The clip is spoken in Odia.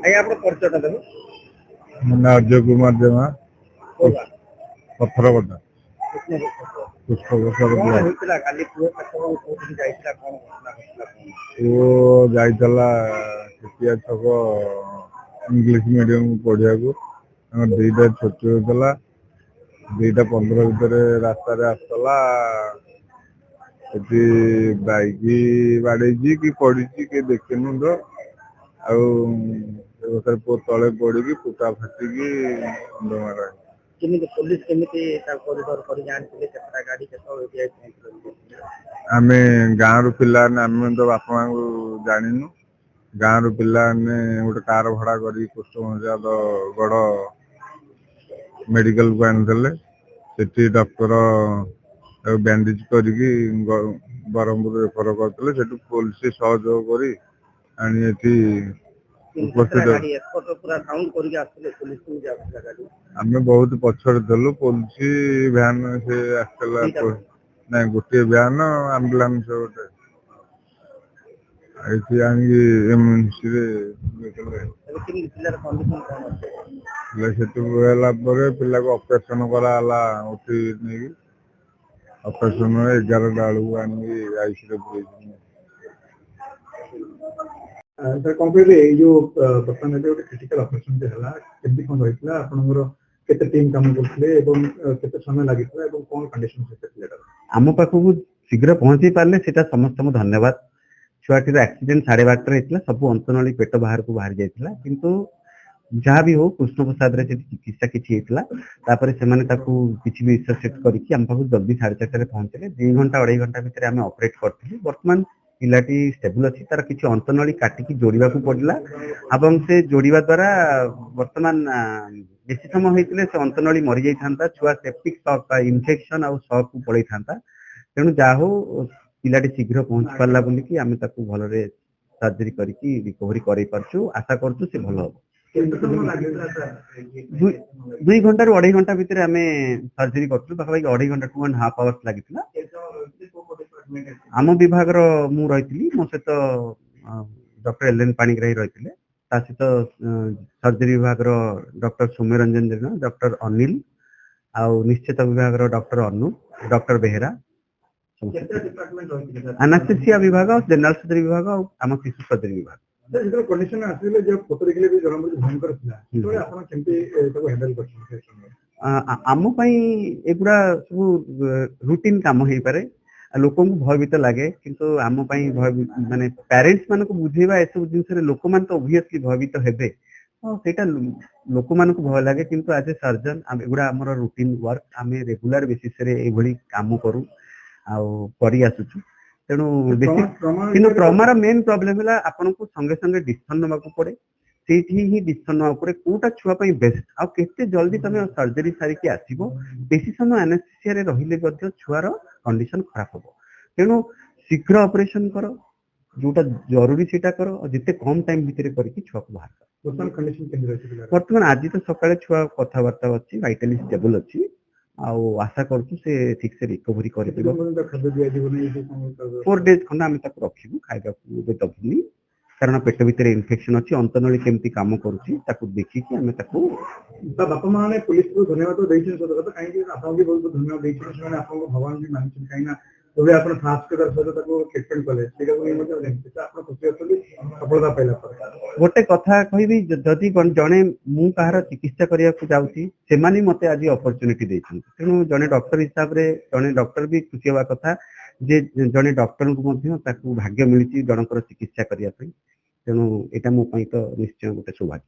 ଆଜ୍ଞା ଆପଣ ପରିଚୟଟା ଦେବେ। ମୋ ନାଁ ଅଜୟ କୁମାର ଜେମା, ପଥରବଟା ପୁଷ୍ପବସର କଣ ବ୍ଲକ। ହେଇଥିଲା କାଲି ପୁଅ କୋଉଠିକି ଯାଇଥିଲା, କଣ ଘଟଣା ଘଟିଲା କଣ? ପୁଅ ଯାଇଥିଲା ଛତିଆ ଛକ ଇଂଲିଶ ମିଡିୟମ ପଢିବାକୁ। ତାଙ୍କର ଦିଟା ଛୁଟି ହଉଥିଲା, 2:15 ଭିତରେ ରାସ୍ତାରେ ଆସୁଥିଲା, ସେଠି ବାଇକ ବାଡେଇଛି କି ପଡିଛି କି ଦେଖିନୁ ତ। ଆଉ ପୁଅ ତଳେ ପଡିକି ଫୁଟା ଫାଟିକି ମୁଣ୍ଡ ମାଡ ହେଇଛି। କେମିତି ପୋଲିସ କେମିତି ତାକୁ କରିଡର କରିକି ଆଣିଥିଲେ, କେତେଟା ଗାଡି କେତେବେଳେ ପହଞ୍ଚିଲେ? ଆମେ ଗାଁର ପିଲା, ଆମେ ତ ବାପା ମାଙ୍କୁ ଜାଣିନୁ। ଗାଁର ପିଲାମାନେ ଗୋଟେ କାର ଭଡା କରି କୁଷ୍ଠମଜାତ ଗଡ ମେଡିକାଲକୁ ଆଣିଥିଲେ। ସେଠି ଡକ୍ଟର ତାକୁ ବ୍ୟାଣ୍ଡେଜ କରିକି ବ୍ରହ୍ମପୁର ରେଫର କରିଥିଲେ। ସେଠୁ ପୋଲିସ ସହଯୋଗ କରି ଆଣି ଏଠି ଉପସ୍ଥିତ। ଆମେ ବହୁତ ପଛରେ ଥିଲୁ, ପୋଲିସ ଭ୍ୟାନ ସେ ଆସିଥିଲା। ନାଇଁ, ଗୋଟିଏ ଭ୍ୟାନ ଆମ୍ବୁଲାନ୍ସ ଗୋଟେ। ଏଠି ଆଣିକି ଏମର୍ଜେନ୍ସିରେ ସେଠୁ ହେଲା ପରେ ପିଲାକୁ ଅପରେସନ କରାହେଲା ଉଠି ନେଇକି। ଅପରେସନ 11ଟା ବେଳକୁ ଆଣିକି ଆଇସିୟୁରେ ପୁରେଇଛନ୍ତି। ସାର୍ କଣ କହିଲେ, ଏଇ ଯୋଉ ବର୍ତ୍ତମାନ ଏବେ ଗୋଟେ କ୍ରିଟିକାଲ ଅପରେସନ ହେଲା, କେମିତି କଣ ରହିଥିଲା ଆପଣଙ୍କର? କେତେ ଟିମ୍ କାମ କରୁଥିଲେ ଏବଂ କେତେ ସମୟ ଲାଗିଥିଲା ଏବଂ କଣ କଣ୍ଡିସନ ଥିଲା? ଆମ ପାଖକୁ ଶୀଘ୍ର ପହଞ୍ଚି ପାରିଲେ ସେଟା ସମସ୍ତଙ୍କୁ ଧନ୍ୟବାଦ। ଛୁଆଟିର ଆକ୍ସିଡେଣ୍ଟ 12:30 ହେଇଥିଲା, ସବୁ ଅନ୍ତନଳୀ ପେଟ ବାହାରକୁ ବାହାରି ଯାଇଥିଲା, କିନ୍ତୁ ଯାହା ବି ହଉ କୃଷ୍ଣପ୍ରସାଦରେ ସେଠି ଚିକିତ୍ସା କିଛି ହେଇଥିଲା। ତାପରେ ସେମାନେ ତାକୁ କିଛି ବି ରିସର୍ଚ କରିକି ଆମ ପାଖକୁ ଜଲ୍ଦି 4:30ରେ ପହଞ୍ଚିଲେ। 2 ଘଣ୍ଟା 2.5 ଘଣ୍ଟା ଭିତରେ ଆମେ ଅପରେଟ କରିଥିଲୁ। ବର୍ତ୍ତମାନ ପିଲାଟି ଷ୍ଟେବୁଲ ଅଛି, ତାର କିଛି ଅନ୍ତନଳୀ କାଟିକି ଯୋଡିବାକୁ ପଡିଲା ଏବଂ ସେ ଯୋଡିବା ଦ୍ୱାରା ବର୍ତ୍ତମାନ ବେଶୀ ସମୟ ହେଇଥିଲେ ସେ ଅନ୍ତନଳୀ ମରିଯାଇଥାନ୍ତା। ଛୁଆ ସେପ୍ଟିକ ସକ୍ ବା ଇନଫେକ୍ସନ ଆଉ ସକ୍ କୁ ପଳେଇଥାନ୍ତା। ତେଣୁ ଯାହା ହଉ ପିଲାଟି ଶୀଘ୍ର ପହଞ୍ଚି ପାରିଲା ବୋଲିକି ଆମେ ତାକୁ ଭଲରେ ସର୍ଜରୀ କରିକି ରିକଭରି କରେଇ ପାରୁଛୁ। ଆଶା କରୁଛୁ ସେ ଭଲ ହବ। 2 ଘଣ୍ଟାରୁ 2.5 ଘଣ୍ଟା ଭିତରେ ଆମେ ସର୍ଜରୀ କରିଛୁ। ପାଖାପାଖି 2.5 ଘଣ୍ଟା 2.5 hours ଲାଗିଥିଲା। ଆମ ବିଭାଗର ମୁଁ ରହିଥିଲି, ମୋ ସହିତ ଡକ୍ଟର ଏଲ୍.ଏନ୍. ପାଣିଗ୍ରାହୀ ରହିଥିଲେ। ତା ସହିତ ସର୍ଜରୀ ବିଭାଗର ଡକ୍ଟର ସୌମ୍ୟରଞ୍ଜନ ଜେନା, ଡକ୍ଟର ଅନିଲ, ଆଉ ନିଶ୍ଚିତ ବିଭାଗର ଡକ୍ଟର ଅନୁ, ଡକ୍ଟର ବେହେରା, ଆନାସ୍ଥେସିଆ ବିଭାଗ, ଜେନେରାଲ ସର୍ଜରୀ ବିଭାଗ ଆଉ ଆମ ଶିଶୁ ସର୍ଜରୀ ବିଭାଗ। ଯେତେବେଳେ କଣ୍ଡିସନ ଆସିଲେ ଯେ ଫଟୋ ଦେଖିଲେ ବି ଜଣା ପଡୁଛି ଭୟଙ୍କର ଥିଲା, ସେତେବେଳେ ଆପଣ କେମିତି ତାକୁ ହ୍ୟାଣ୍ଡେଲ କରିଛନ୍ତି? ଆମ ପାଇଁ ଏଗୁଡା ସବୁ ରୁଟିନ କାମ ହେଇପାରେ, ଲୋକଙ୍କୁ ଭୟଭୀତ ଲାଗେ, କିନ୍ତୁ ଆମ ପାଇଁ ମାନେ ପ୍ୟାରେଣ୍ଟସ ମାନଙ୍କୁ ବୁଝେଇବା ଏସବୁ ଜିନିଷରେ ଲୋକମାନେ ତ ଓଭିୟସଲି ଭୟଭୀତ ହେବେ। ସେଇଟା ଲୋକମାନଙ୍କୁ ଭୟ ଲାଗେ, କିନ୍ତୁ ଆଜ ଏ ସର୍ଜନ ଏଗୁଡା ଆମର ରୁଟିନ ୱାର୍କ। ଆମେ ରେଗୁଲାର ବେସିସରେ ଏଇଭଳି କାମ କରୁ ଆଉ କରି ଆସୁଛୁ। ତେଣୁ କିନ୍ତୁ ଟ୍ରମାର ମେନ୍ ପ୍ରୋବ୍ଲେମ ହେଲା ଆପଣଙ୍କୁ ସଙ୍ଗେ ସଙ୍ଗେ ଡିସିସନ ନେବାକୁ ପଡେ। ସେଇଠି ହିଁ ଡିସିସନ ନେବାକୁ ପଡେ କୋଉଟା ଛୁଆ ପାଇଁ ବେଷ୍ଟ, ଆଉ କେତେ ଜଲ୍ଦି ତମେ ସର୍ଜରୀ ସାରିକି ଆସିବ। ବେଶୀ ସମୟ ଆନେସ୍ଥେସିଆରେ ରହିଲେ ମଧ୍ୟ ଛୁଆର କଣ୍ଡିସନ ଖରାପ ହବ। ତେଣୁ ଶୀଘ୍ର ଅପରେସନ କର, ଯୋଉଟା ଜରୁରୀ ସେଇଟା କର, ଆଉ ଯେତେ କମ ଟାଇମ ଭିତରେ କରିକି ଛୁଆକୁ ବାହାର କର। ବର୍ତ୍ତମାନ ଆଜି ତ ସକାଳେ ଛୁଆ କଥାବାର୍ତ୍ତା ଅଛି, ଭାଇଟାଲି ଷ୍ଟେବଲ ଅଛି, ଆଉ ଆଶା କରୁଛୁ ସେ ଠିକ ସେ ରିକଭରି କରିପାରିବ। 4 days ଖଣ୍ଡେ ଆମେ ତାକୁ ରଖିବୁ, ଖାଇବାକୁ ଏବେ ଦବୁନି, କାରଣ ପେଟ ଭିତରେ ଇନଫେକ୍ସନ ଅଛି। ଅନ୍ତନଳୀ କେମିତି କାମ କରୁଛି ତାକୁ ଦେଖିକି ଆମେ ତାକୁ ବାପା ମା ମାନେ ପୋଲିସକୁ ଧନ୍ୟବାଦ ଦେଇଛନ୍ତି, କାହିଁକି ଆପଣଙ୍କୁ ବି ବହୁତ ଧନ୍ୟବାଦ ଦେଇଛନ୍ତି। ସେମାନେ ଆପଣଙ୍କୁ ଭଗବାନ ବି ମାନିଛନ୍ତି, କାହିଁକି ନା ଏବେ ଆପଣ ସାହସିକତାର ସହିତ ତାକୁ ଟ୍ରିଟମେଣ୍ଟ କଲେ, ସେଇଟାକୁ ନେଇ ମଧ୍ୟ ଆପଣ ଖୁସି ଅଛନ୍ତି ସଫଳତା ପାଇଲା ପରେ। ଗୋଟେ କଥା କହିବି, ଯଦି ଜଣେ ମୁଁ କାହାର ଚିକିତ୍ସା କରିବାକୁ ଯାଉଛି, ସେମାନେ ମତେ ଆଜି ଅପରଚ୍ୟୁନିଟି ଦେଇଛନ୍ତି। ତେଣୁ ଜଣେ ଡକ୍ଟର ହିସାବରେ ଜଣେ ଡକ୍ଟର ବି ଖୁସି ହେବା କଥା ଯେ ଜଣେ ଡକ୍ଟରଙ୍କୁ ମଧ୍ୟ ତାକୁ ଭାଗ୍ୟ ମିଳିଛି ଜଣଙ୍କର ଚିକିତ୍ସା କରିବା ପାଇଁ। ତେଣୁ ଏଇଟା ମୋ ପାଇଁ ତ ନିଶ୍ଚୟ ଗୋଟେ ସୌଭାଗ୍ୟ।